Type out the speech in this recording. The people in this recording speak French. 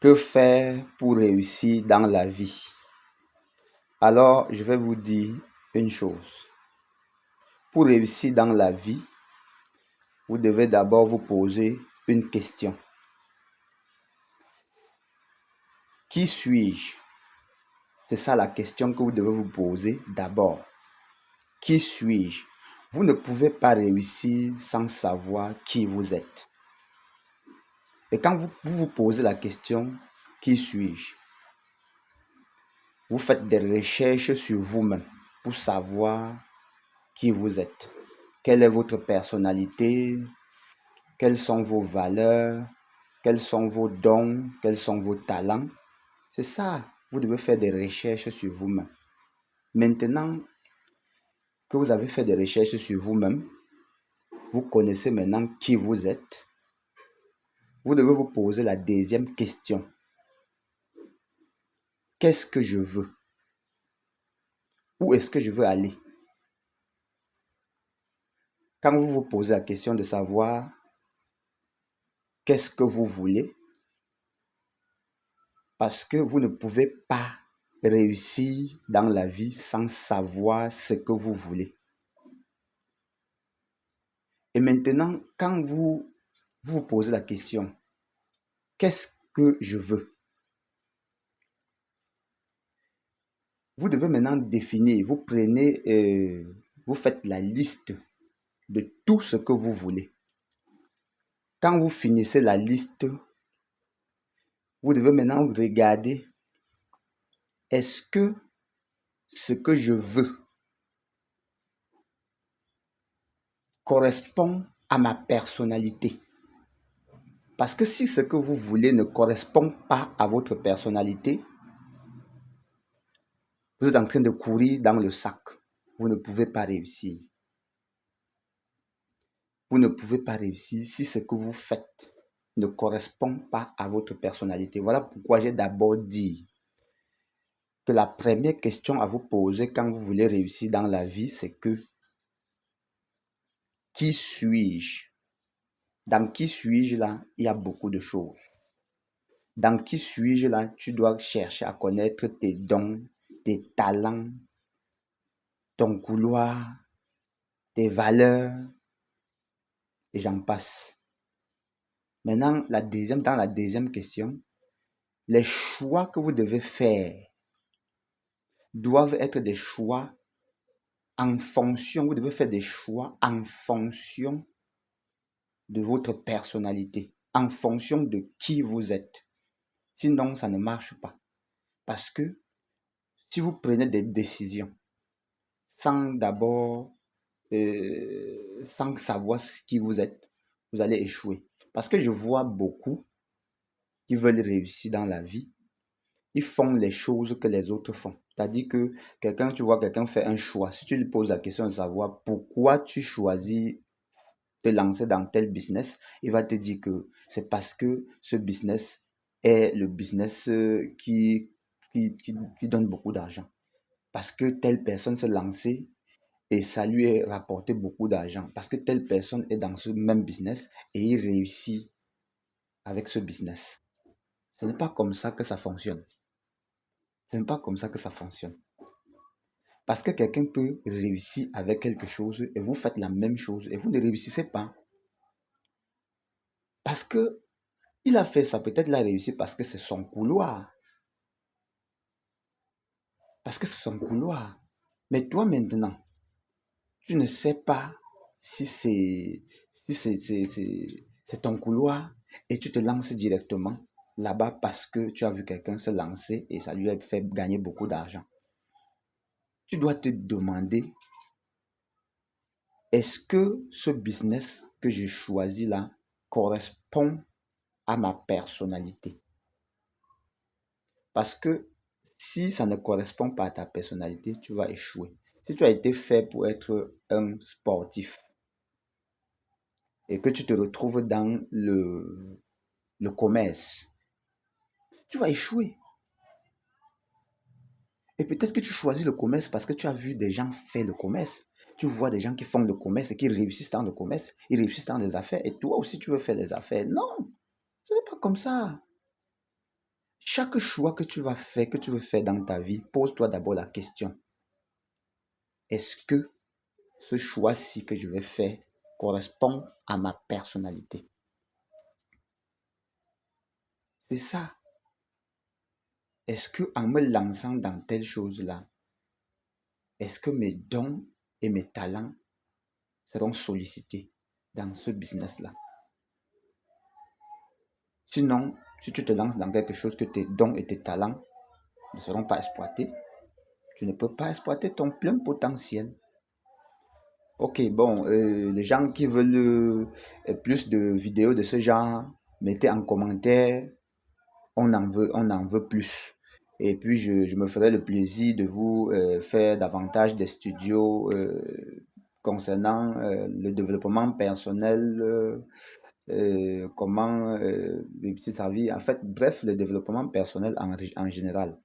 Que faire pour réussir dans la vie? Alors, je vais vous dire une chose. Pour réussir dans la vie, vous devez d'abord vous poser une question. Qui suis-je? C'est ça la question que vous devez vous poser d'abord. Qui suis-je? Vous ne pouvez pas réussir sans savoir qui vous êtes. Et quand vous vous posez la question, qui suis-je? Vous faites des recherches sur vous-même pour savoir qui vous êtes. Quelle est votre personnalité? Quelles sont vos valeurs? Quels sont vos dons? Quels sont vos talents? C'est ça. Vous devez faire des recherches sur vous-même. Maintenant que vous avez fait des recherches sur vous-même, vous connaissez maintenant qui vous êtes. Vous devez vous poser la deuxième question. Qu'est-ce que je veux? Où est-ce que je veux aller? Quand vous vous posez la question de savoir qu'est-ce que vous voulez, parce que vous ne pouvez pas réussir dans la vie sans savoir ce que vous voulez. Et maintenant, quand vous posez la question, qu'est-ce que je veux? Vous devez maintenant définir, vous faites la liste de tout ce que vous voulez. Quand vous finissez la liste, vous devez maintenant regarder, est-ce que ce que je veux correspond à ma personnalité? Parce que si ce que vous voulez ne correspond pas à votre personnalité, vous êtes en train de courir dans le sac. Vous ne pouvez pas réussir. Vous ne pouvez pas réussir si ce que vous faites ne correspond pas à votre personnalité. Voilà pourquoi j'ai d'abord dit que la première question à vous poser quand vous voulez réussir dans la vie, c'est que qui suis-je? Dans qui suis-je là, il y a beaucoup de choses. Dans qui suis-je là, tu dois chercher à connaître tes dons, tes talents, ton couloir, tes valeurs, et j'en passe. Maintenant, dans la deuxième question, les choix que vous devez faire doivent être des choix en fonction, vous devez faire des choix en fonction de votre personnalité, en fonction de qui vous êtes. Sinon, ça ne marche pas. Parce que si vous prenez des décisions sans d'abord, sans savoir qui vous êtes, vous allez échouer. Parce que je vois beaucoup qui veulent réussir dans la vie, ils font les choses que les autres font. C'est-à-dire que tu vois quelqu'un faire un choix. Si tu lui poses la question de savoir pourquoi tu choisis de lancer dans tel business, il va te dire que c'est parce que ce business est le business qui donne beaucoup d'argent. Parce que telle personne s'est lancée et ça lui a rapporté beaucoup d'argent. Parce que telle personne est dans ce même business et il réussit avec ce business. Ce n'est pas comme ça que ça fonctionne. Ce n'est pas comme ça que ça fonctionne. Parce que quelqu'un peut réussir avec quelque chose et vous faites la même chose et vous ne réussissez pas. Parce que il a fait ça, peut-être il a réussi parce que c'est son couloir. Parce que c'est son couloir. Mais toi maintenant, tu ne sais pas si c'est ton couloir et tu te lances directement là-bas parce que tu as vu quelqu'un se lancer et ça lui a fait gagner beaucoup d'argent. Tu dois te demander, est-ce que ce business que j'ai choisi là correspond à ma personnalité? Parce que si ça ne correspond pas à ta personnalité, tu vas échouer. Si tu as été fait pour être un sportif et que tu te retrouves dans le commerce, tu vas échouer. Et peut-être que tu choisis le commerce parce que tu as vu des gens faire le commerce. Tu vois des gens qui font le commerce et qui réussissent dans le commerce, ils réussissent dans les affaires et toi aussi tu veux faire les affaires. Non, ce n'est pas comme ça. chaque choix que tu vas faire, que tu veux faire dans ta vie, pose-toi d'abord la question, est-ce que ce choix-ci que je vais faire correspond à ma personnalité? C'est ça. Est-ce que en me lançant dans telle chose-là, est-ce que mes dons et mes talents seront sollicités dans ce business-là? Sinon, si tu te lances dans quelque chose que tes dons et tes talents ne seront pas exploités, tu ne peux pas exploiter ton plein potentiel. Ok, bon, les gens qui veulent plus de vidéos de ce genre, mettez en commentaire, on en veut plus. Et puis, je me ferai le plaisir de vous faire davantage des studios concernant le développement personnel, comment réussir sa vie. En fait, bref, le développement personnel en général.